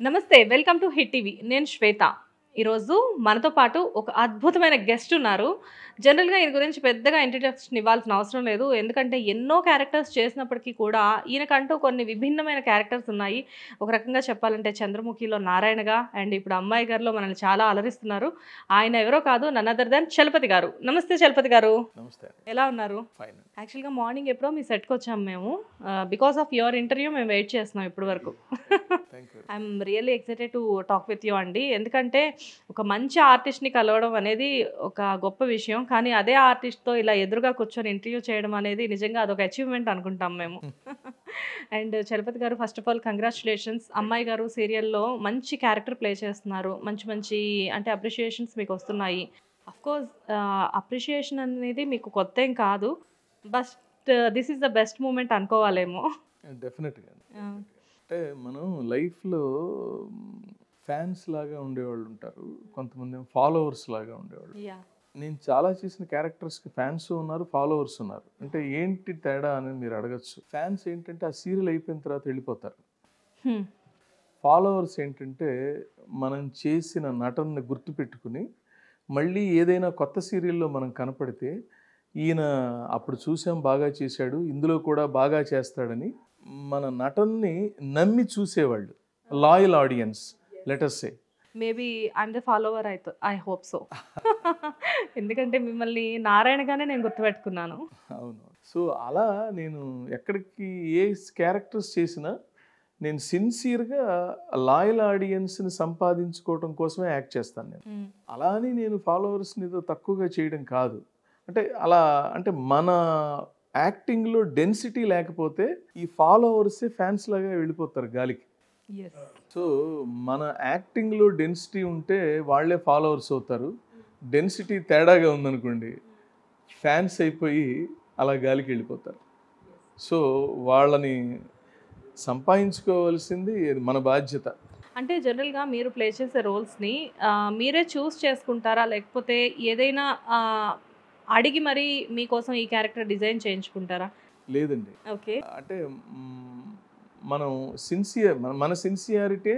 నమస్తే welcome to hit TV నేను శ్వేత ఈరోజు మనతో పాటు ఒక అద్భుతమైన గెస్ట్ ఉన్నారు జనరల్గా ఈయన గురించి పెద్దగా ఇంట్రడక్షన్ ఇవ్వాల్సిన అవసరం లేదు ఎందుకంటే ఎన్నో క్యారెక్టర్స్ చేసినప్పటికీ కూడా ఈయనకంటూ కొన్ని విభిన్నమైన క్యారెక్టర్స్ ఉన్నాయి ఒక రకంగా చెప్పాలంటే చంద్రముఖిలో నారాయణగా అండ్ ఇప్పుడు అమ్మాయి గారిలో మనల్ని చాలా అలరిస్తున్నారు ఆయన ఎవరో కాదు నన్ అదర్ దెన్ చలపతి గారు నమస్తే చలపతి గారు నమస్తే ఎలా ఉన్నారు ఫైన్ యాక్చువల్గా మార్నింగ్ ఎప్పుడో మీ సెట్కి వచ్చాము మేము బికాస్ ఆఫ్ యువర్ ఇంటర్వ్యూ మేము వెయిట్ చేస్తున్నాం ఇప్పటి వరకు thank you I'm really excited to talk with you అండి ఎందుకంటే ఒక మంచి ఆర్టిస్ట్ని కలవడం అనేది ఒక గొప్ప విషయం కానీ అదే ఆర్టిస్ట్తో ఇలా ఎదురుగా కూర్చొని ఇంటర్వ్యూ చేయడం అనేది నిజంగా అదొక అచీవ్మెంట్ అనుకుంటాం మేము అండ్ చలపతి గారు ఫస్ట్ ఆఫ్ ఆల్ కంగ్రాచులేషన్స్ అమ్మాయి గారు సీరియల్లో మంచి క్యారెక్టర్ ప్లే చేస్తున్నారు మంచి మంచి అంటే అప్రిషియేషన్స్ మీకు వస్తున్నాయి అఫ్కోర్స్ అప్రిషియేషన్ అనేది మీకు కొత్త ఏం కాదు but this is the best moment అనుకోవాలేమో డెఫినెట్గా అంటే మనం లైఫ్లో ఫ్యాన్స్ లాగా ఉండేవాళ్ళు ఉంటారు కొంతమంది ఫాలోవర్స్ లాగా ఉండేవాళ్ళు యా నేను చాలా చేసిన క్యారెక్టర్స్కి ఫ్యాన్స్ ఉన్నారు ఫాలోవర్స్ ఉన్నారు అంటే ఏంటి తేడా అని మీరు అడగచ్చు ఫ్యాన్స్ ఏంటంటే ఆ సీరియల్ అయిపోయిన తర్వాత వెళ్ళిపోతారు ఫాలోవర్స్ ఏంటంటే మనం చేసిన నటనని గుర్తుపెట్టుకుని మళ్ళీ ఏదైనా కొత్త సీరియల్లో మనం కనపడితే ఈయన అప్పుడు చూసాం బాగా చేశాడు ఇందులో కూడా బాగా చేస్తాడని మన నటనని నమ్మి చూసేవాళ్ళు loyal audience let us say maybe I'm the follower I hope so ఎందుకంటే మిమ్మల్ని నారాయణగానే నేను గుర్తుపెట్టుకున్నాను అవును సో అలా నేను ఎక్కడికి ఏ క్యారెక్టర్స్ చేసినా నేను సిన్సియర్గా లాయల్ ఆడియన్స్ని సంపాదించుకోవడం కోసమే యాక్ట్ చేస్తాను నేను అలా అని నేను ఫాలోవర్స్ని ఏదో తక్కువగా చేయడం కాదు అంటే అలా అంటే మన యాక్టింగ్లో డెన్సిటీ లేకపోతే ఈ ఫాలోవర్సే ఫ్యాన్స్ లాగా వెళ్ళిపోతారు గాలికి సో మన యాక్టింగ్లో డెన్సిటీ ఉంటే వాళ్ళే ఫాలోవర్స్ అవుతారు డెన్సిటీ తేడాగా ఉందనుకోండి ఫ్యాన్స్ అయిపోయి అలా గాలికి వెళ్ళిపోతారు సో వాళ్ళని సంపాదించుకోవాల్సింది మన బాధ్యత అంటే జనరల్గా మీరు ప్లే చేసే రోల్స్ని మీరే చూస్ చేసుకుంటారా లేకపోతే ఏదైనా అడిగి మరి మీకోసం ఈ క్యారెక్టర్ డిజైన్ చేయించుకుంటారా లేదండి ఓకే అంటే మనం మన సిన్సియారిటీ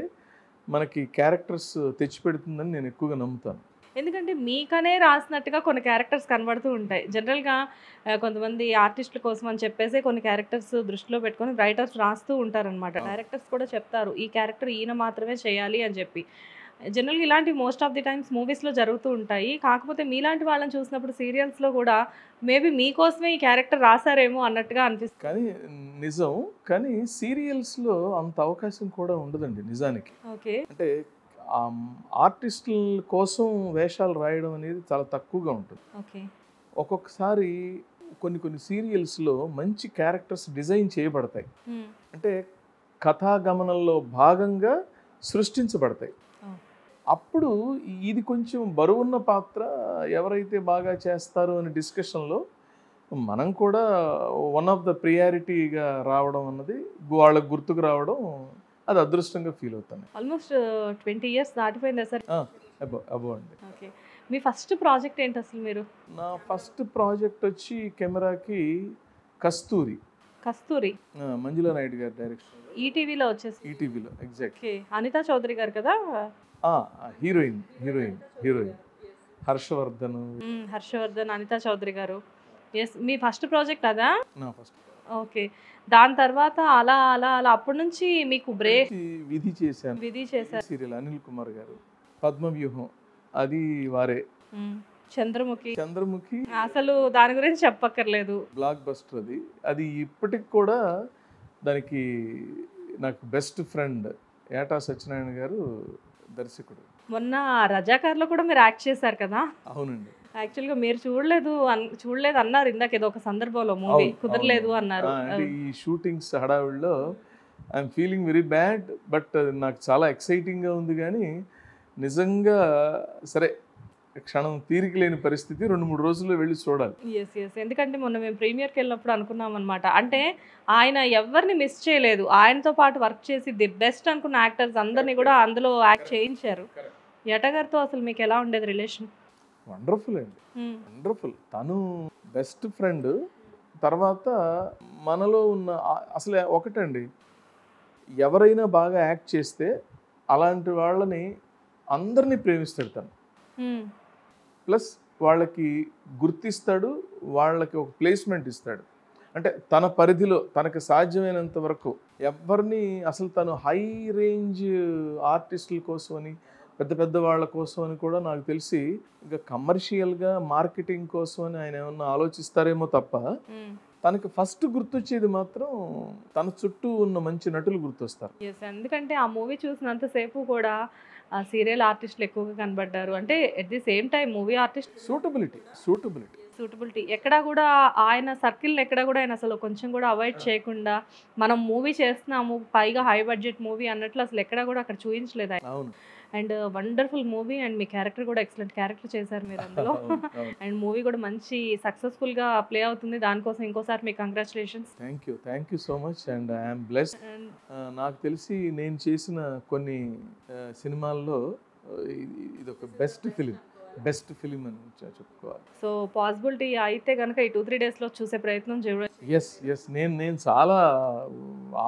మనకి క్యారెక్టర్స్ తెచ్చిపెడుతుందని నేను ఎక్కువగా నమ్ముతాను ఎందుకంటే మీకనే రాసినట్టుగా కొన్ని క్యారెక్టర్స్ కనబడుతూ ఉంటాయి జనరల్గా కొంతమంది ఆర్టిస్టుల కోసం అని చెప్పేసి కొన్ని క్యారెక్టర్స్ దృష్టిలో పెట్టుకొని రైటర్స్ రాస్తూ ఉంటారనమాట డైరెక్టర్స్ కూడా చెప్తారు ఈ క్యారెక్టర్ ఈయన మాత్రమే చేయాలి అని చెప్పి జనరల్గా ఇలాంటి మోస్ట్ ఆఫ్ ది టైమ్స్ మూవీస్లో జరుగుతూ ఉంటాయి కాకపోతే మీలాంటి వాళ్ళని చూసినప్పుడు సీరియల్స్లో కూడా మేబీ మీకోసమే ఈ క్యారెక్టర్ రాశారేమో అన్నట్టుగా అనిపిస్తుంది కానీ నిజం కానీ సీరియల్స్లో అంత అవకాశం కూడా ఉండదండి నిజానికి ఓకే అంటే ఆర్టిస్టుల కోసం వేషాలు రాయడం అనేది చాలా తక్కువగా ఉంటుంది ఓకే ఒక్కొక్కసారి కొన్ని సీరియల్స్లో మంచి క్యారెక్టర్స్ డిజైన్ చేయబడతాయి అంటే కథాగమనంలో భాగంగా సృష్టించబడతాయి అప్పుడు ఇది కొంచెం బరువున్న పాత్ర ఎవరైతే బాగా చేస్తారు అనే డిస్కషన్లో మనం కూడా వన్ ఆఫ్ ద ప్రియారిటీగా రావడం అన్నది వాళ్ళకు గుర్తుకు రావడం అది అదృష్టంగా ఫీల్ అవుతాను ఆల్మోస్ట్ 20 years దాటిపోయిందా సార్ అబో అండి ఓకే మీ ఫస్ట్ ప్రాజెక్ట్ ఏంటి అసలు మీరు నా ఫస్ట్ ప్రాజెక్ట్ వచ్చి కెమెరాకి కస్తూరి మంజులా నాయుడు గారి డైరెక్షన్ ఈటీవీలో వచ్చేసి ఈటీవీలో ఎగ్జాక్ట్ ఓకే అనితా చౌదరి గారు కదా హీరోయిన్ హర్షవర్ధన్ అనితా చౌదరి గారు ఎస్ మీ ఫస్ట్ ప్రాజెక్ట్ అదా నా ఫస్ట్ ఓకే దాని తర్వాత అలా అలా అలా అప్పటి నుంచి మీకు బ్రేక్ విధి చేశారు సీరియల్ అనిల్ కుమార్ గారు పద్మవ్యూహం అది వారే చంద్రముఖి అసలు దాని గురించి చెప్పక్కర్లేదు బ్లాక్ బస్టర్ అది ఇప్పటికి కూడా దానికి నాకు బెస్ట్ ఫ్రెండ్ ఏటా సత్యనారాయణ గారు దర్శకుడు మొన్న రజాకార్లో కూడా మీరు యాక్ట్ చేశారు కదా అవునండి యాక్చువల్గా మీరు చూడలేదు అన్నారు ఇందాక ఏదో ఒక సందర్భంలో మూవీ కుదరలేదు అన్నారు ఈ షూటింగ్స్ హడావిడిలో I'm feeling very bad but నాకు చాలా ఎక్సైటింగ్గా ఉంది కానీ నిజంగా సరే క్షణం తీరిక లేని పరిస్థితి 2-3 రోజుల్లో వెళ్ళి చూడాలి ఎస్ ఎందుకంటే మొన్న మేము ప్రీమియర్కి వెళ్ళినప్పుడు అనుకున్నాం అనమాట అంటే ఆయన ఎవరిని మిస్ చేయలేదు ఆయనతో పాటు వర్క్ చేసి ది బెస్ట్ అనుకున్న యాక్టర్స్ అందరినీ కూడా అందులో యాక్ట్ చేయించారు యట గారితో అసలు మీకు ఎలా ఉండేది రిలేషన్ వండర్ఫుల్ అండి వండర్ఫుల్ తను బెస్ట్ ఫ్రెండ్ తర్వాత మనలో ఉన్న అసలు ఒకటండి ఎవరైనా బాగా యాక్ట్ చేస్తే అలాంటి వాళ్ళని అందరినీ ప్రేమిస్తాడు తను. ప్లస్ వాళ్ళకి గుర్తిస్తాడు, వాళ్ళకి ఒక ప్లేస్మెంట్ ఇస్తాడు. అంటే తన పరిధిలో తనకు సాధ్యమైనంత వరకు ఎవరిని అసలు తను హై రేంజ్ ఆర్టిస్టుల కోసం అని పెద్ద పెద్ద వాళ్ళ కోసం అని కూడా నాకు తెలిసి ఇంకా కమర్షియల్గా మార్కెటింగ్ కోసం అని ఆయన ఏమన్నా ఆలోచిస్తారేమో తప్ప తనకి ఫస్ట్ గుర్తొచ్చేది మాత్రం తన చుట్టూ ఉన్న మంచి నటులు గుర్తొస్తారు. ఎందుకంటే ఆ మూవీ చూసినంతసేపు కూడా ఆ సీరియల్ ఆర్టిస్టులు ఎక్కువగా కనబడ్డారు. అంటే at the same time movie artist suitability ఎక్కడా కూడా ఆయన సర్కిల్ ఎక్కడా కూడా ఆయన అసలు కొంచెం కూడా అవాయిడ్ చేయకుండా మనం మూవీ చేస్తున్నాము, పైగా హై బడ్జెట్ మూవీ అన్నట్లు అసలు ఎక్కడా కూడా అక్కడ చూపించలేదు ఆయన. And wonderful movie, and me character కూడా ఎక్సలెంట్ క్యారెక్టర్ చేశారు మీరు అందులో. అండ్ మూవీ కూడా మంచి సక్సెస్ఫుల్గా ప్లే అవుతుంది. దానికోసం ఇంకోసారి మీకు congratulations. Thank you so much and I'm blessed. నాకు తెలిసి నేను చేసిన కొన్ని సినిమాల్లో ఇది ఒక బెస్ట్ ఫిలిం అని చెప్పుకోవాలి. సో పాసిబిలిటీ అయితే కనుక ఈ 2-3 డేస్లో చూసే ప్రయత్నం చేయండి. ఎస్ నేను చాలా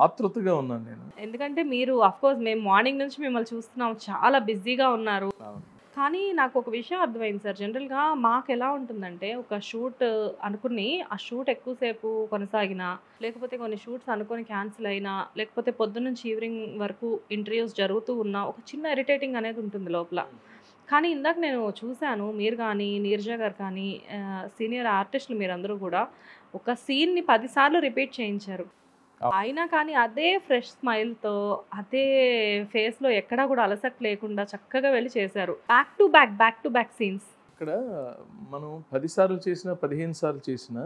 ఆతృతగా ఉన్నాను నేను. ఎందుకంటే మీరు అఫ్కోర్స్ మేము మార్నింగ్ నుంచి మిమ్మల్ని చూస్తున్నాం, చాలా బిజీగా ఉన్నారు. కానీ నాకు ఒక విషయం అర్థమైంది సార్. జనరల్గా మాకు ఎలా ఉంటుందంటే ఒక షూట్ అనుకుని ఆ షూట్ ఎక్కువసేపు కొనసాగినా, లేకపోతే కొన్ని షూట్స్ అనుకొని క్యాన్సిల్ అయినా, లేకపోతే పొద్దున్న నుంచి ఈవినింగ్ వరకు ఇంటర్వ్యూస్ జరుగుతూ ఉన్నా ఒక చిన్న ఇరిటేటింగ్ అనేది ఉంటుంది లోపల. కానీ ఇందాక నేను చూశాను, మీరు కానీ నీరజ గారు కానీ సీనియర్ ఆర్టిస్టులు మీరందరూ కూడా ఒక సీన్ని 10 సార్లు రిపీట్ చేయించారు. అయినా కానీ అదే ఫ్రెష్ స్మైల్తో, అదే ఫేస్లో ఎక్కడా కూడా అలసట లేకుండా చక్కగా వెళ్ళి చేశారు. Back to back scenes. ఇక్కడ మనం 10 సార్లు చేసినా 15 సార్లు చేసినా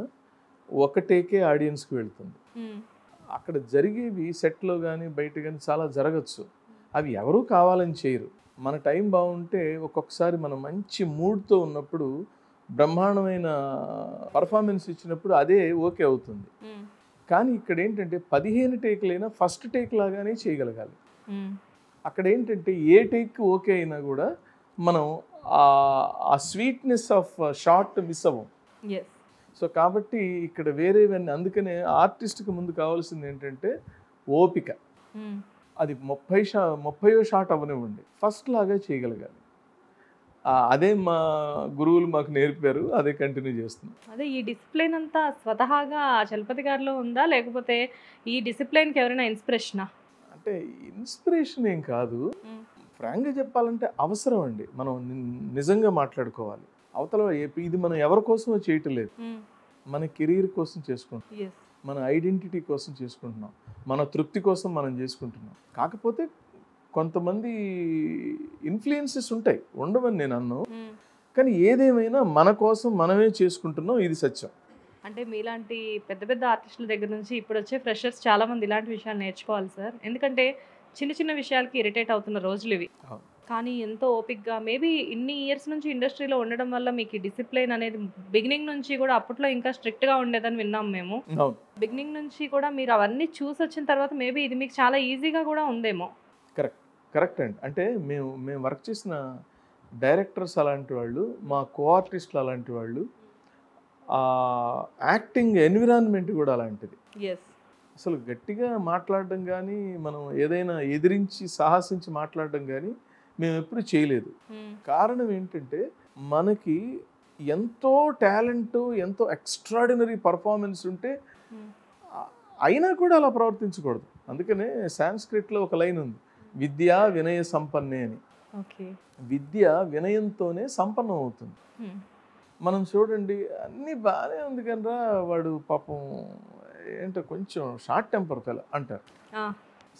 ఒక టేకే ఆడియన్స్కి వెళ్తుంది. అక్కడ జరిగేవి సెట్లో కానీ బయట కానీ చాలా జరగచ్చు. అవి ఎవరూ కావాలని చేయరు. మన టైం బాగుంటే ఒక్కొక్కసారి మనం మంచి మూడ్తో ఉన్నప్పుడు బ్రహ్మాండమైన పర్ఫార్మెన్స్ ఇచ్చినప్పుడు అదే ఓకే అవుతుంది. కానీ ఇక్కడ ఏంటంటే 15 టేక్లైనా ఫస్ట్ టేక్ లాగానే చేయగలగాలి. అక్కడ ఏంటంటే ఏ టేక్ ఓకే అయినా కూడా మనం ఆ స్వీట్నెస్ ఆఫ్ షార్ట్ మిస్ అవ్వం. సో కాబట్టి ఇక్కడ వేరేవన్నీ, అందుకనే ఆర్టిస్ట్కి ముందు కావాల్సింది ఏంటంటే ఓపిక. అది 30వ షాట్ అవ్వనివ్వండి, ఫస్ట్ లాగా చేయగలగాలి. అదే మా గురువులు మాకు నేర్పారు, అదే కంటిన్యూ చేస్తున్నాం. అదే ఈ డిసిప్లిన్ అంతా స్వతహాగా చలపతి గారిలో ఉందా, లేకపోతే ఈ డిసిప్లిన్కి ఎవరైనా ఇన్స్పిరేషనా? అంటే ఇన్స్పిరేషన్ ఏం కాదు, ఫ్రాంక్గా చెప్పాలంటే అవసరం అండి. మనం నిజంగా మాట్లాడుకోవాలి. అవతల ఇది మనం ఎవరి కోసమో చేయటం లేదు, మన కెరీర్ కోసం చేసుకుంటున్నాం, మన ఐడెంటిటీ కోసం చేసుకుంటున్నాం, మన తృప్తి కోసం మనం చేసుకుంటున్నాం. కాకపోతే కొంతమంది ఇన్ఫ్లుయెన్సెస్ ఉంటాయి, ఉండవని నేను అన్నాను. కానీ ఏదేమైనా మన కోసం మనమే చేసుకుంటున్నాం, ఇది సత్యం. అంటే మీలాంటి పెద్ద పెద్ద ఆర్టిస్టుల దగ్గర నుంచి ఇప్పుడు వచ్చే ఫ్రెషర్స్ చాలామంది ఇలాంటి విషయాలు నేర్చుకోవాలి సార్. ఎందుకంటే చిన్న చిన్న విషయాలకి ఇరిటేట్ అవుతున్న రోజులు ఇవి. కానీ ఎంతో ఓపిక్గా మేబీ ఇన్ని ఇయర్స్ నుంచి ఇండస్ట్రీలో ఉండడం వల్ల మీకు డిసిప్లిన్ అనేది బిగినింగ్ నుంచి కూడా, అప్పట్లో ఇంకా స్ట్రిక్ట్గా ఉండేదని విన్నాం మేము. బిగినింగ్ నుంచి కూడా మీరు అవన్నీ చూసి వచ్చిన తర్వాత మేబీ ఇది మీకు చాలా ఈజీగా కూడా ఉందేమో. కరెక్ట్ అండి. అంటే మేము వర్క్ చేసిన డైరెక్టర్స్ అలాంటి వాళ్ళు, మా కో ఆర్టిస్టులు అలాంటి వాళ్ళు, యాక్టింగ్ ఎన్విరాన్మెంట్ కూడా అలాంటిది. అసలు గట్టిగా మాట్లాడడం కానీ, మనం ఏదైనా ఎదిరించి సాహసించి మాట్లాడడం కానీ మేము ఎప్పుడు చేయలేదు. కారణం ఏంటంటే మనకి ఎంతో టాలెంట్, ఎంతో ఎక్స్ట్రాడినరీ పర్ఫార్మెన్స్ ఉంటే అయినా కూడా అలా ప్రవర్తించకూడదు. అందుకనే సాంస్క్రిట్లో ఒక లైన్ ఉంది, విద్య వినయ సంపన్నే అని. విద్య వినయంతోనే సంపన్నం అవుతుంది. మనం చూడండి, అన్నీ బాగానే ఉంది కనరా, వాడు పాపం ఏంటో కొంచెం షార్ట్ టెంపర్ ఫెలో అంటారు.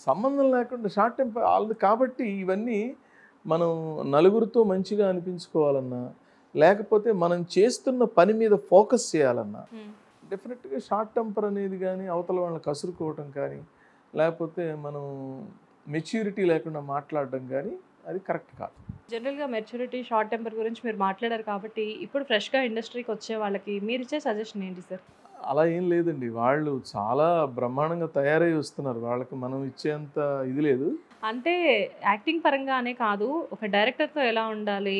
సంబంధం లేకుండా షార్ట్ టెంపర్ వాళ్ళది. కాబట్టి ఇవన్నీ మనం నలుగురితో మంచిగా అనిపించుకోవాలన్నా, లేకపోతే మనం చేస్తున్న పని మీద ఫోకస్ చేయాలన్నా డెఫినెట్గా షార్ట్ టెంపర్ అనేది కానీ, అవతల వాళ్ళని కసురుకోవటం కానీ, లేకపోతే మనం మెచ్యూరిటీ లేకుండా మాట్లాడడం కానీ అది కరెక్ట్ కాదు. జనరల్గా మెచ్యూరిటీ, షార్ట్ టెంపర్ గురించి మీరు మాట్లాడారు కాబట్టి ఇప్పుడు ఫ్రెష్గా ఇండస్ట్రీకి వచ్చే వాళ్ళకి మీరు ఇచ్చే సజెషన్ ఏంటి సార్? అలా ఏం లేదండి, వాళ్ళు చాలా బ్రహ్మాండంగా తయారై వస్తున్నారు, వాళ్ళకి మనం ఇచ్చేంత ఇది లేదు. అంటే యాక్టింగ్ పరంగానే కాదు, ఒక డైరెక్టర్తో ఎలా ఉండాలి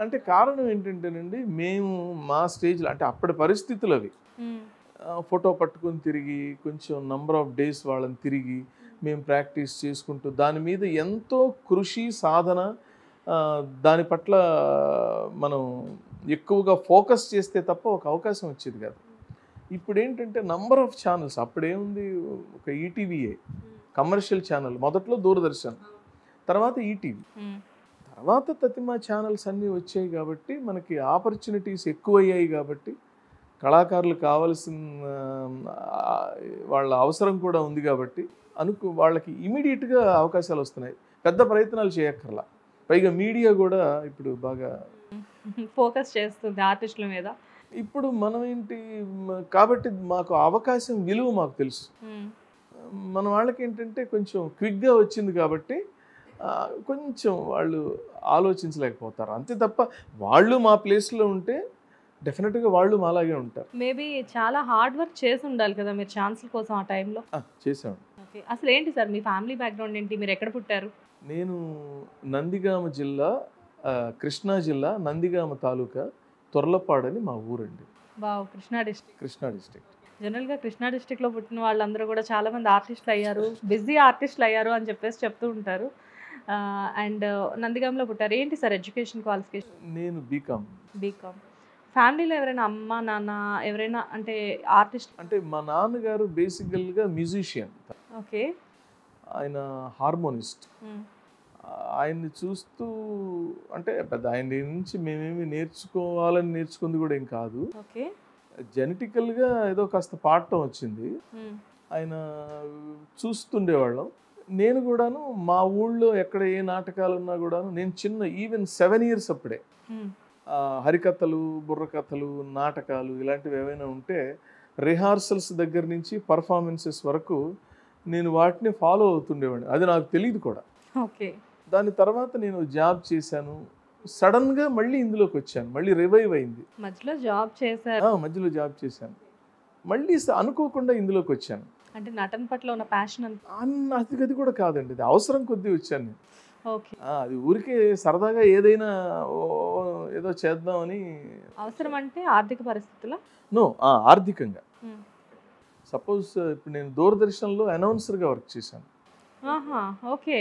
అంటే కారణం ఏంటంటేనండి, మేము మా స్టేజ్లో అంటే అప్పటి పరిస్థితులు అవి, ఫోటో పట్టుకొని తిరిగి కొంచెం నంబర్ ఆఫ్ డేస్ వాళ్ళని తిరిగి మేము ప్రాక్టీస్ చేసుకుంటూ దాని మీద ఎంతో కృషి సాధన, దాని పట్ల మనం ఎక్కువగా ఫోకస్ చేస్తే తప్ప ఒక అవకాశం వచ్చేది కాదు. ఇప్పుడు ఏంటంటే నంబర్ ఆఫ్ ఛానల్స్, అప్పుడేముంది ఒక ఈటీవీఏ కమర్షియల్ ఛానల్, మొదట్లో దూరదర్శన్, తర్వాత ఈటీవీ, తర్వాత తతిమా ఛానల్స్ అన్నీ వచ్చాయి కాబట్టి మనకి ఆపర్చునిటీస్ ఎక్కువయ్యాయి కాబట్టి కళాకారులు కావాల్సిన వాళ్ళ అవసరం కూడా ఉంది కాబట్టి వాళ్ళకి ఇమీడియట్గా అవకాశాలు వస్తున్నాయి, పెద్ద ప్రయత్నాలు చేయక్కర్లా. పైగా మీడియా కూడా ఇప్పుడు బాగా ఫోకస్ చేస్తుంది ఆర్టిస్టుల మీద. ఇప్పుడు మనం ఏంటి కాబట్టి మాకు అవకాశం విలువ మాకు తెలుసు. మన వాళ్ళకి ఏంటంటే కొంచెం క్విక్గా వచ్చింది కాబట్టి కొంచెం వాళ్ళు ఆలోచించలేకపోతారు అంతే తప్ప, వాళ్ళు మా ప్లేస్లో ఉంటే డెఫినెట్గా వాళ్ళు మాలాగే ఉంటారు. మేబీ చాలా హార్డ్ వర్క్ చేసి ఉండాలి కదా మీరు ఛాన్సుల కోసం ఆ టైంలో. చేసాం. ఓకే, అసలు ఏంటి సార్ మీ ఫ్యామిలీ బ్యాక్గ్రౌండ్ ఏంటి, మీరు ఎక్కడ పుట్టారు? నేను నందిగామ జిల్లా, కృష్ణా జిల్లా, నందిగామ తాలూకా, తొర్లపాడు అని మా ఊరండి. బావ్, కృష్ణా డిస్ట్రిక్ట్. జనరల్గా కృష్ణా డిస్ట్రిక్ట్లో పుట్టిన వాళ్ళందరూ కూడా చాలామంది ఆర్టిస్టులు అయ్యారు, బిజీ ఆర్టిస్టులు అయ్యారు అని చెప్పేసి చెప్తూ ఉంటారు. అండ్ నందిగాంలో పుట్టారు. ఏంటి సార్ ఎడ్యుకేషన్ క్వాలిఫికేషన్? నేను బీకామ్. ఫ్యామిలీలో ఎవరైనా అమ్మ నాన్న ఎవరైనా అంటే ఆర్టిస్ట్? అంటే మా నాన్నగారు బేసికల్గా మ్యూజిషియన్. ఓకే. ఆయన హార్మోనిస్ట్. ఆయన్ని చూస్తూ అంటే పెద్ద ఆయన నుంచి మేమేమి నేర్చుకుంది కూడా ఏం కాదు. ఓకే. జెనెటికల్గా ఏదో కాస్త పాడటం వచ్చింది, ఆయన చూస్తుండేవాళ్ళం. నేను కూడాను మా ఊళ్ళో ఎక్కడ ఏ నాటకాలు ఉన్నా కూడాను నేను చిన్న ఈవెన్ 7 years అప్పుడే హరికథలు, బుర్రకథలు, నాటకాలు ఇలాంటివి ఏవైనా ఉంటే రిహార్సల్స్ దగ్గర నుంచి పర్ఫార్మెన్సెస్ వరకు నేను వాటిని ఫాలో అవుతుండేవాడిని. అది నాకు తెలియదు కూడా. ఓకే. దాని తర్వాత నేను జాబ్ చేశాను, సడన్గా మళ్ళీ ఇందులోకి వచ్చాను, మళ్ళీ రివైవ్ అయింది. మధ్యలో జాబ్ చేశాను, మళ్ళీ అనుకోకుండా ఇందులోకి వచ్చాను. అంటే నటన పట్ల ఉన్న ప్యాషన్ అది కూడా కాదండి, అది అవసరం కొద్దీ వచ్చాను నేను. ఓకే. అది ఊరికే సరదాగా ఏదైనా ఏదో చేద్దామని. అవసరం అంటే ఆర్థిక పరిస్థితుల? నో, ఆర్థికంగా. సపోజ్ ఇప్పుడు నేను దూరదర్శన్లో అనౌన్సర్గా వర్క్ చేశాను. ఓకే.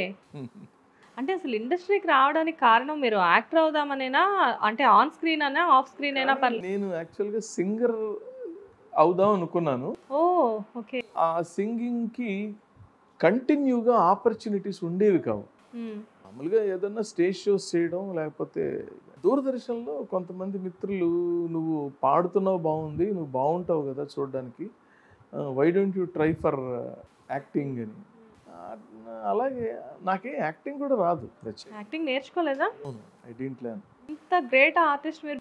అంటే అసలు ఇండస్ట్రీకి రావడానికి కారణం మీరు యాక్టర్ అవుదామనేనా, అంటే ఆన్ స్క్రీన్ అయినా ఆఫ్ స్క్రీన్ అయినా పర్లేదు? నేను యాక్చువల్గా సింగర్ అవుదాం అనుకున్నాను. ఓకే. ఆ సింగింగ్కి కంటిన్యూగా ఆపర్చునిటీస్ ఉండేవి కావు. మామూలుగా ఏదన్నా స్టేజ్ షోస్ చేయడం, లేకపోతే దూరదర్శన్లో కొంతమంది మిత్రులు నువ్వు పాడుతున్నావు బాగుంది, నువ్వు బాగుంటావు కదా చూడడానికి, why don't you try for acting అని. అలాగే నాకే యాక్టింగ్ కూడా రాదు. యాక్టింగ్ నేర్చుకోలేదా? I didn't learn. ఇంత గ్రేట్ ఆర్టిస్ట్ మీరు.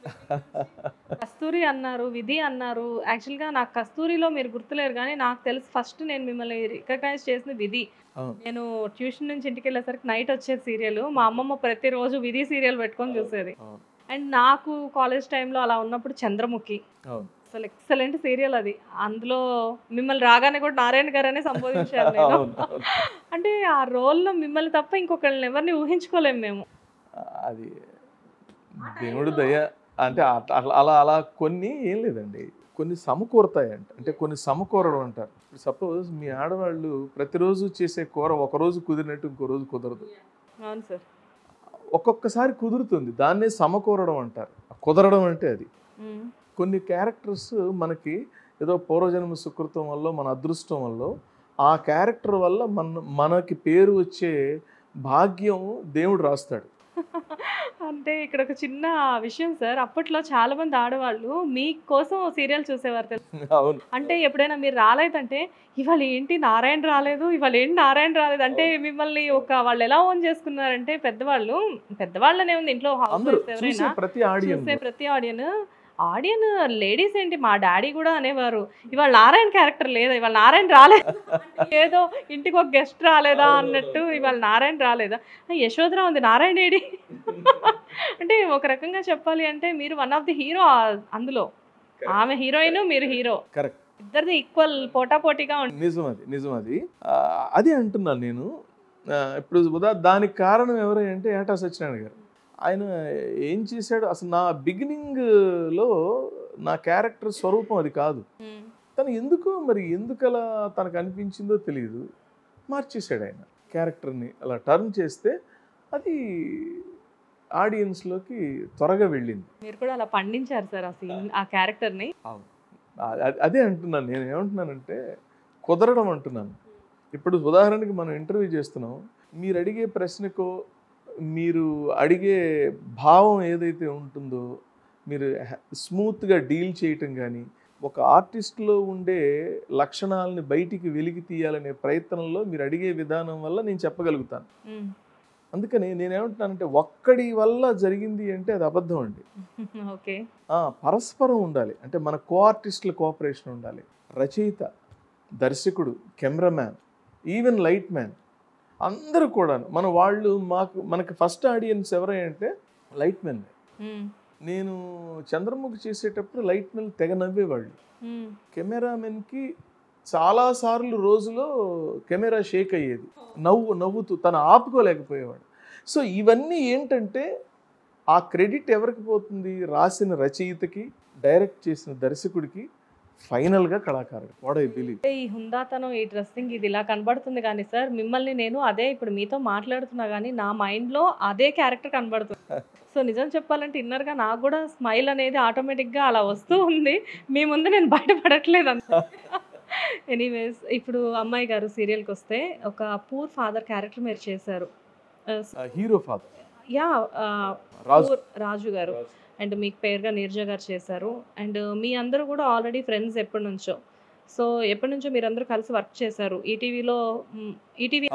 కస్తూరి అన్నారు, విధి అన్నారు. యాక్చువల్గా నాకు కస్తూరిలో మీరు గుర్తులేరు కానీ నాకు తెలుసు ఫస్ట్ నేను మిమ్మల్ని రికగ్నైజ్ చేసిన విధి. నేను ట్యూషన్ నుంచి ఇంటికి వెళ్ళేసరికి నైట్ వచ్చేది సీరియల్, మా అమ్మమ్మ ప్రతిరోజు విధి సీరియల్ పెట్టుకొని చూసేది. అండ్ నాకు కాలేజ్ టైంలో అలా ఉన్నప్పుడు చంద్రముఖి, అసలు ఎక్సలెంట్ సీరియల్ అది. అందులో మిమ్మల్ని రాగానే కూడా నారాయణ గారు అనే సంబోధించారు నేను. అంటే ఆ రోల్లో మిమ్మల్ని తప్ప ఇంకొకళ్ళని ఎవరిని ఊహించుకోలేము మేము. అది దేవుడు దయ. అంటే అలా అలా కొన్ని ఏం లేదండి, కొన్ని సమకూరతాయంట. అంటే కొన్ని సమకూరడం అంటారు. సపోజ్ మీ ఆడవాళ్ళు ప్రతిరోజు చేసే కూర ఒకరోజు కుదిరినట్టు ఇంకో రోజు కుదరదు. అవును సార్. ఒక్కొక్కసారి కుదురుతుంది, దాన్నే సమకూరడం అంటారు. కుదరడం అంటే అది. కొన్ని క్యారెక్టర్స్ మనకి ఏదో పూర్వజన్మ సుకృతం వల్ల, మన అదృష్టం వల్ల, ఆ క్యారెక్టర్ వల్ల మనకి పేరు వచ్చే భాగ్యం దేవుడు రాస్తాడు. అంటే ఇక్కడ ఒక చిన్న విషయం సార్, అప్పట్లో చాలా మంది ఆడవాళ్ళు మీకోసం సీరియల్ చూసేవారు తెలుసు. అవును. అంటే ఎప్పుడైనా మీరు రాలేదంటే ఇవాళ ఏంటి నారాయణ రాలేదు, ఇవాళ ఏంటి నారాయణ రాలేదు అంటే మిమ్మల్ని వాళ్ళు ఎలా ఓన్ చేసుకున్నారంటే పెద్దవాళ్ళనే ఉంది ఇంట్లో ఎవరైనా ప్రతి ఆడియన్ లేడీస్ ఏంటి, మా డాడీ కూడా అనేవారు ఇవాళ నారాయణ క్యారెక్టర్ లేదా, ఇవాళ నారాయణ రాలేదు, ఏదో ఇంటికి ఒక గెస్ట్ రాలేదా అన్నట్టు ఇవాళ నారాయణ రాలేదా, యశోధరా ఉంది, నారాయణ ఏడి. అంటే ఒక రకంగా చెప్పాలి అంటే మీరు వన్ ఆఫ్ ది హీరో అందులో. ఆమె హీరోయిన్, మీరు హీరో, ఇద్దరిది ఈక్వల్ పోటాపోటీగా ఉంటుంది. నిజం అది అంటున్నాను నేను. ఇప్పుడు దానికి కారణం ఎవరంటే ఏటా సత్యనారాయణ గారు. ఆయన ఏం చేశాడు, అసలు నా బిగినింగ్లో నా క్యారెక్టర్ స్వరూపం అది కాదు. తను ఎందుకలా తనకు అనిపించిందో తెలియదు. మార్చేశాడు ఆయన క్యారెక్టర్ని. అలా టర్న్ చేస్తే అది ఆడియన్స్లోకి త్వరగా వెళ్ళింది. మీరు కూడా అలా పండించారు సార్ ఆ సీన్, ఆ క్యారెక్టర్ని. అవును, అదే అంటున్నాను. నేను ఏమంటున్నానంటే కుదరడం అంటున్నాను. ఇప్పుడు ఉదాహరణకి మనం ఇంటర్వ్యూ చేస్తున్నాం, మీరు అడిగే ప్రశ్నకో మీరు అడిగే భావం ఏదైతే ఉంటుందో మీరు స్మూత్గా డీల్ చేయటం కానీ, ఒక ఆర్టిస్ట్లో ఉండే లక్షణాలని బయటికి వెలికి తీయాలనే ప్రయత్నంలో మీరు అడిగే విధానం వల్ల నేను చెప్పగలుగుతాను. అందుకని నేనేమంటున్నానంటే ఒక్కడి వల్ల జరిగింది అంటే అది అబద్ధం అండి. ఓకే. పరస్పరం ఉండాలి. అంటే మన ఆర్టిస్టుల కోఆపరేషన్ ఉండాలి. రచయిత, దర్శకుడు, కెమెరామ్యాన్, ఈవెన్ లైట్ మ్యాన్ అందరూ కూడా మనకి ఫస్ట్ ఆడియన్స్ ఎవరంటే లైట్ మెన్. నేను చంద్రముఖి చేసేటప్పుడు లైట్ మెన్ తెగ నవ్వేవాళ్ళు. కెమెరామెన్కి చాలాసార్లు రోజులో కెమెరా షేక్ అయ్యేది, నవ్వుతూ తను ఆపుకోలేకపోయేవాడు. సో ఇవన్నీ ఏంటంటే ఆ క్రెడిట్ ఎవరికి పోతుంది? రాసిన రచయితకి, డైరెక్ట్ చేసిన దర్శకుడికి, ఫైనల్గా కళాకారుడు. What I believe. ఈ హుందాతనం, ఈ డ్రెస్సింగ్ ఇది ఇలా కనబడుతుంది కానీ సార్, మిమ్మల్ని నేను అదే ఇప్పుడు మీతో మాట్లాడుతున్నా కానీ నా మైండ్లో అదే క్యారెక్టర్ కనబడుతుంది. సో నిజం చెప్పాలంటే ఇన్నర్గా నాకు కూడా స్మైల్ అనేది ఆటోమేటిక్గా అలా వస్తూ ఉంది. మీ ముందు నేను బయటపడట్లేదు అంత. ఎనీవేస్, ఇప్పుడు అమ్మాయి గారు సీరియల్కి వస్తే ఒక పూర్ ఫాదర్ క్యారెక్టర్ మీరు చేశారు. హీరో ఫాదర్ యా, రాజు గారు. అండ్ మీకు పేరుగా నీర్జా గారు చేశారు. అండ్ మీ అందరూ కూడా ఆల్రెడీ ఫ్రెండ్స్ ఎప్పటి నుంచో. సో ఎప్పటి నుంచో మీరందరూ కలిసి వర్క్ చేశారు ఈటీవీలో.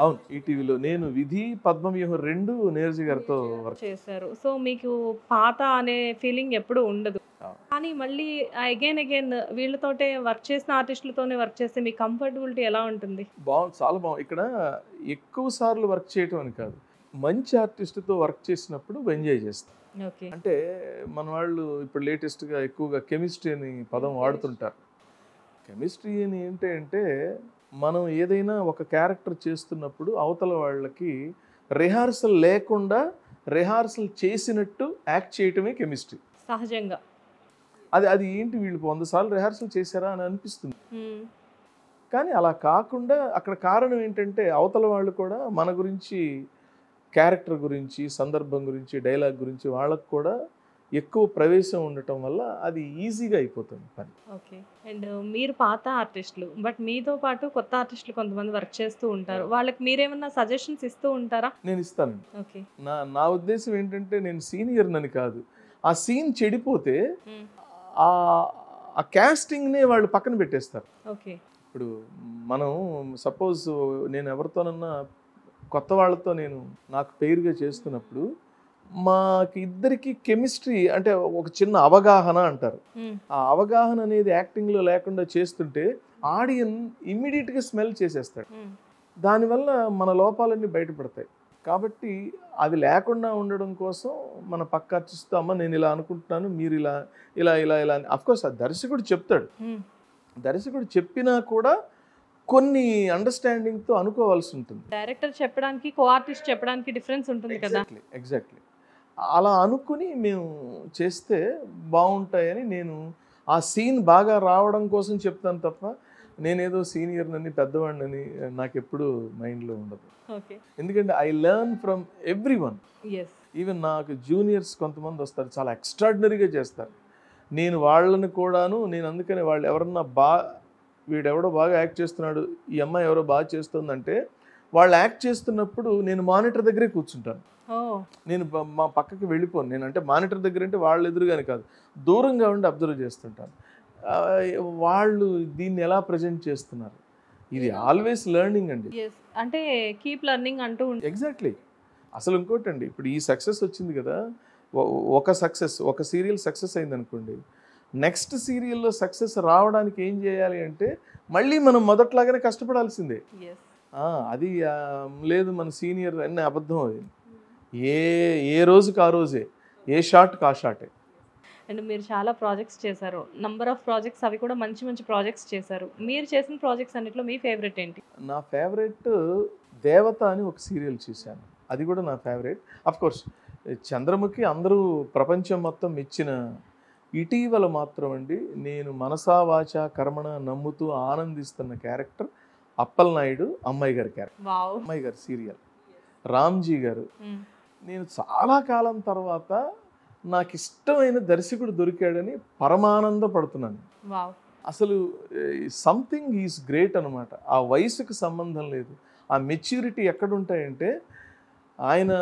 అవును, ఈటీవీలో నేను విధి, పద్మవ్యూహం 2 నీరజ్ గారితో వర్క్ చేశారు. సో మీకు పాత అనే ఫీలింగ్ ఎప్పుడు ఉండదు. కానీ మళ్ళీ అగైన్ వీళ్ళతోటే వర్క్ చేసిన ఆర్టిస్టులతోనే వర్క్ చేస్తే మీ కంఫర్టబిలిటీ ఎలా ఉంటుంది? బాగుంది, చాలా బాగుంది. ఇక్కడ ఎక్కువ సార్లు వర్క్ చేయటం అని కాదు, మంచి ఆర్టిస్ట్తో వర్క్ చేసినప్పుడు ఎంజాయ్ చేస్తాం. అంటే మన వాళ్ళు ఇప్పుడు లేటెస్ట్గా ఎక్కువగా కెమిస్ట్రీ అని పదం వాడుతుంటారు. కెమిస్ట్రీ అని ఏంటంటే మనం ఏదైనా ఒక క్యారెక్టర్ చేస్తున్నప్పుడు అవతల వాళ్ళకి రిహార్సల్ లేకుండా రిహార్సల్ చేసినట్టు యాక్ట్ చేయటమే కెమిస్ట్రీ. సహజంగా అది ఏంటి వీళ్ళు 100 సార్లు రిహార్సల్ చేశారా అని అనిపిస్తుంది. కానీ అలా కాకుండా అక్కడ కారణం ఏంటంటే అవతల వాళ్ళు కూడా మన గురించి, క్యారెక్టర్ గురించి, సందర్భం గురించి, డైలాగ్ గురించి వాళ్ళకు కూడా ఎక్కువ ప్రవేశం ఉండటం వల్ల అది ఈజీగా అయిపోతుంది పని. ఓకే. అండ్ మీరు పాత ఆర్టిస్టులు, బట్ మీతో పాటు కొత్త ఆర్టిస్టులు కొంతమంది వర్క్ చేస్తూ ఉంటారు. వాళ్ళకి మీరేమన్నా సజెషన్స్ ఇస్తూ ఉంటారా? నేను ఇస్తానండి. ఓకే. నా ఉద్దేశం ఏంటంటే నేను సీనియర్ నని కాదు, ఆ సీన్ చెడిపోతే ఆ క్యాస్టింగ్నే వాళ్ళు పక్కన పెట్టేస్తారు. ఓకే. ఇప్పుడు మనం సపోజ్ నేను ఎవరితోనన్నా కొత్త వాళ్ళతో నాకు పేరుగా చేస్తున్నప్పుడు మాకు ఇద్దరికి కెమిస్ట్రీ అంటే ఒక చిన్న అవగాహన అంటారు. ఆ అవగాహన అనేది యాక్టింగ్లో లేకుండా చేస్తుంటే ఆడియన్ ఇమ్మీడియట్గా స్మెల్ చేసేస్తాడు. దానివల్ల మన లోపాలన్నీ బయటపడతాయి. కాబట్టి అది లేకుండా ఉండడం కోసం మన పక్క ఆర్టిస్ట్తో అమ్మ నేను ఇలా అనుకుంటున్నాను, మీరు ఇలా ఇలా ఇలా ఇలా అని అఫ్కోర్స్ ఆ దర్శకుడు చెప్తాడు. దర్శకుడు చెప్పినా కూడా కొన్ని అండర్స్టాండింగ్తో అనుకోవాల్సి ఉంటుంది. డైరెక్టర్ చెప్పడానికి, కో ఆర్టిస్ట్ చెప్పడానికి డిఫరెన్స్ ఉంటుంది కదా. ఎగ్జాక్ట్లీ అలా అనుకుని మేము చేస్తే బాగుంటాయని నేను ఆ సీన్ బాగా రావడం కోసం చెప్తాను తప్ప నేనేదో సీనియర్నని, పెద్దవాడినని నాకు ఎప్పుడు మైండ్లో ఉండదు. ఎందుకంటే I learn from every one. Even నాకు జూనియర్స్ కొంతమంది వస్తారు, చాలా ఎక్స్ట్రాడినరీగా చేస్తారు. నేను వాళ్ళని కూడాను అందుకని వాళ్ళు ఎవరన్నా వీడెవడో బాగా యాక్ట్ చేస్తున్నాడు, ఈ అమ్మాయి ఎవరో బాగా చేస్తుందంటే వాళ్ళు యాక్ట్ చేస్తున్నప్పుడు నేను మానిటర్ దగ్గరే కూర్చుంటాను. నేను మా పక్కకి వెళ్ళిపోను. నేను అంటే మానిటర్ దగ్గర అంటే వాళ్ళ ఎదురుగానే కాదు, దూరంగా ఉండి అబ్జర్వ్ చేస్తుంటాను. వాళ్ళు దీన్ని ఎలా ప్రజెంట్ చేస్తున్నారు, ఇది ఆల్వేస్ లెర్నింగ్ అండి. అంటే కీప్ లెర్నింగ్ అంటూ. ఎగ్జాక్ట్లీ. అసలు ఇంకోటి అండి, ఇప్పుడు ఈ సక్సెస్ వచ్చింది కదా, ఒక సీరియల్ సక్సెస్ అయింది అనుకోండి, నెక్స్ట్ సీరియల్లో సక్సెస్ రావడానికి ఏం చేయాలి అంటే మళ్ళీ మనం మొదట్లాగానే కష్టపడాల్సిందే. అది లేదు మన సీనియర్ అన్నీ అబద్ధం. అది ఏ రోజుకి ఆ రోజే, ఏ షాట్కి ఆ షాటే. అండ్ మీరు చాలా ప్రాజెక్ట్స్ చేశారు, నంబర్ ఆఫ్ ప్రాజెక్ట్స్, అవి కూడా మంచి మంచి ప్రాజెక్ట్స్ చేశారు. మీరు చేసిన ప్రాజెక్ట్స్ అన్నిట్లో మీ ఫేవరెట్ ఏంటి? నా ఫేవరెట్ దేవత అని ఒక సీరియల్ చేశాను, అది కూడా నా ఫేవరెట్. అఫ్కోర్స్ చంద్రముఖి అందరూ ప్రపంచం మొత్తం మెచ్చిన. ఇటీవల మాత్రం అండి నేను మనసా వాచా కర్మణ నమ్ముతూ ఆనందిస్తున్న క్యారెక్టర్ అప్పలనాయుడు అమ్మాయి గారి క్యారెక్టర్, వావ్. అమ్మాయి గారి సీరియల్, రామ్జీ గారు. నేను చాలా కాలం తర్వాత నాకు ఇష్టమైన దర్శకుడు దొరికాడని పరమానంద పడుతున్నాను. వావ్. అసలు సంథింగ్ ఈజ్ గ్రేట్ అనమాట. ఆ వయసుకు సంబంధం లేదు, ఆ మెచ్యూరిటీ ఎక్కడుంటాయంటే, ఆయన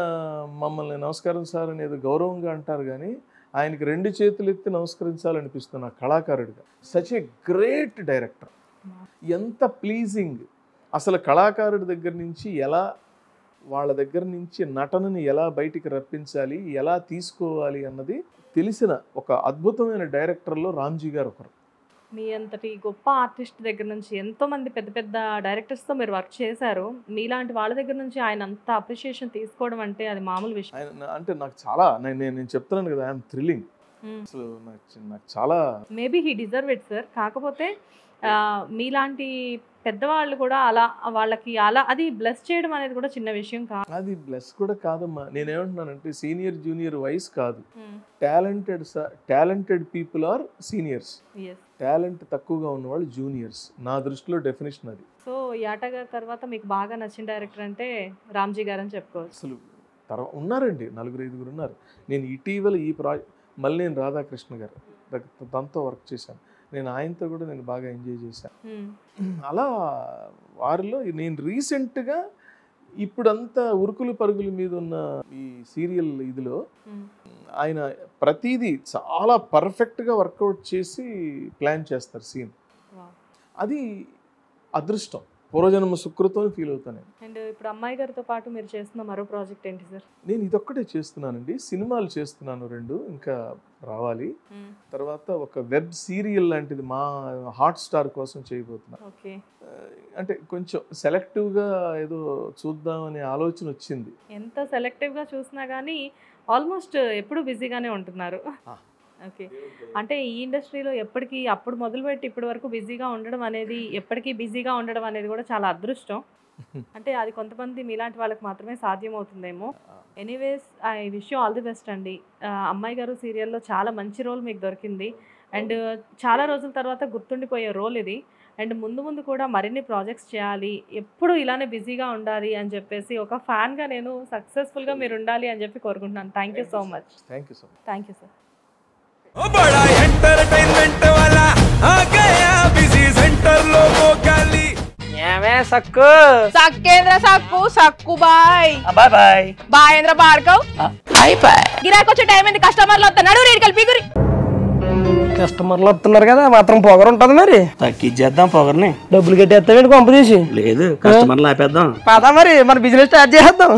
మమ్మల్ని నమస్కారం సార్ అని ఏదో గౌరవంగా అంటారు కానీ ఆయనకి 2 చేతులు ఎత్తి నమస్కరించాలనిపిస్తున్న కళాకారుడిగా. Such a great director. ఎంత ప్లీజింగ్. అసలు కళాకారుడి దగ్గర నుంచి ఎలా, వాళ్ళ దగ్గర నుంచి నటనని ఎలా బయటికి రప్పించాలి, ఎలా తీసుకోవాలి అన్నది తెలిసిన ఒక అద్భుతమైన డైరెక్టర్లో రామ్జీ గారు ఒకరు. మీ అంతటి గొప్ప ఆర్టిస్ట్ దగ్గర నుంచి ఎంతోమంది పెద్ద పెద్ద డైరెక్టర్స్తో మీరు వర్క్ చేశారు. మీలాంటి వాళ్ళ దగ్గర నుంచి ఆయన అంత అప్రిషియేషన్ తీసుకోవడం అంటే అది మామూలు విషయం. ఆయన అంటే నాకు చాలా, నేను చెప్తున్నాను కదా, ఐఎమ్ థ్రిల్లింగ్. అసలు నాకు చాలా, maybe he deserve it sir. కాకపోతే మీలాంటి పెద్దవాళ్ళు కూడా అలా వాళ్ళకి అలా అది బ్లెస్ చేయడం అనేది కూడా చిన్న విషయం కాదు. అది బ్లెస్ కూడా కాదమ్మా. నేనేమంటున్నానంటే సీనియర్ జూనియర్ వయసు కాదు, talented people are seniors, talent తక్కువగా ఉన్నవాళ్ళు జూనియర్స్. నా దృష్టిలో డెఫినేషన్ అది. సో యాట గారి తర్వాత మీకు బాగా నచ్చిన డైరెక్టర్ అంటే రామ్జీ గారు అని చెప్పుకోవచ్చు. అసలు ఉన్నారండి, 4-5 ఉన్నారు. నేను ఇటీవల ఈ మళ్ళీ నేను రాధాకృష్ణ గారు తనతో వర్క్ చేశాను. నేను ఆయనతో కూడా నేను బాగా ఎంజాయ్ చేశాను. అలా వారిలో నేను రీసెంట్గా ఇప్పుడంతా ఉరుకులు పరుగుల మీద ఉన్న ఈ సీరియల్ ఇదిలో ఆయన ప్రతిదీ చాలా పర్ఫెక్ట్గా వర్కౌట్ చేసి ప్లాన్ చేస్తారు సీన్. అది అదృష్టం, పూర్వజన్మ సుకృతం ఫీల్ అవుతాను. అండ్ ఇప్పుడు అమ్మాయి గారితో పాటు మీరు చేస్తున్న మరో ప్రాజెక్ట్ ఏంటి సార్? నేను ఇదొక్కటే చేస్తున్నానండి. సినిమాలు చేస్తున్నాను 2, ఇంకా రావాలి. తర్వాత ఒక వెబ్ సీరియల్ లాంటిది మా హాట్‌స్టార్ కోసం చేయబోతున్నాను. ఓకే. అంటే కొంచెం సెలెక్టివ్గా ఏదో చూద్దామనే ఆలోచన వచ్చింది. ఎంత సెలెక్టివ్గా చూసినా కానీ ఆల్మోస్ట్ ఎప్పుడు బిజీగానే ఉంటున్నారు. ఓకే. అంటే ఈ ఇండస్ట్రీలో ఎప్పటికీ అప్పుడు మొదలుపెట్టి ఇప్పటి వరకు బిజీగా ఉండడం అనేది, ఎప్పటికీ బిజీగా ఉండడం అనేది కూడా చాలా అదృష్టం. అంటే అది కొంతమంది మీలాంటి వాళ్ళకి మాత్రమే సాధ్యమవుతుందేమో. Anyways I wish you all the best అండి. అమ్మాయి గారు సీరియల్లో చాలా మంచి రోల్ మీకు దొరికింది. అండ్ చాలా రోజుల తర్వాత గుర్తుండిపోయే రోల్ ఇది. అండ్ ముందు కూడా మరిన్ని ప్రాజెక్ట్స్ చేయాలి, ఎప్పుడు ఇలానే బిజీగా ఉండాలి అని చెప్పేసి ఒక ఫ్యాన్గా నేను సక్సెస్ఫుల్గా మీరు ఉండాలి అని చెప్పి కోరుకుంటున్నాను. Thank you so much. Thank you so much. Thank you sir. बड़ा एंटरटेनमेंट वाला आ गया बिजी सेंटर लोगों का ली ఏమే సక్కు సక్కేంద్ర సక్కు సక్కు బాయ్ బాయ్ బాయ్ బాయేంద్ర భార్గవ్ బాయ్ బాయ్. గిరాకి వచ్చే టైం ఏంది? కస్టమర్లు వస్తున్నాడు, రేటు కలిపి గురి. కస్టమర్లు వస్తున్నారు కదా, మాత్రం పొగరు ఉంటది మరి. తగ్గించేద్దాం పొగర్ని. డబ్బులు కట్టేస్తావేంటి కొంప తీసి? లేదు, కస్టమర్లు ఆపేద్దాం. పదా మరి మన బిజినెస్ స్టార్ట్ చేద్దాం.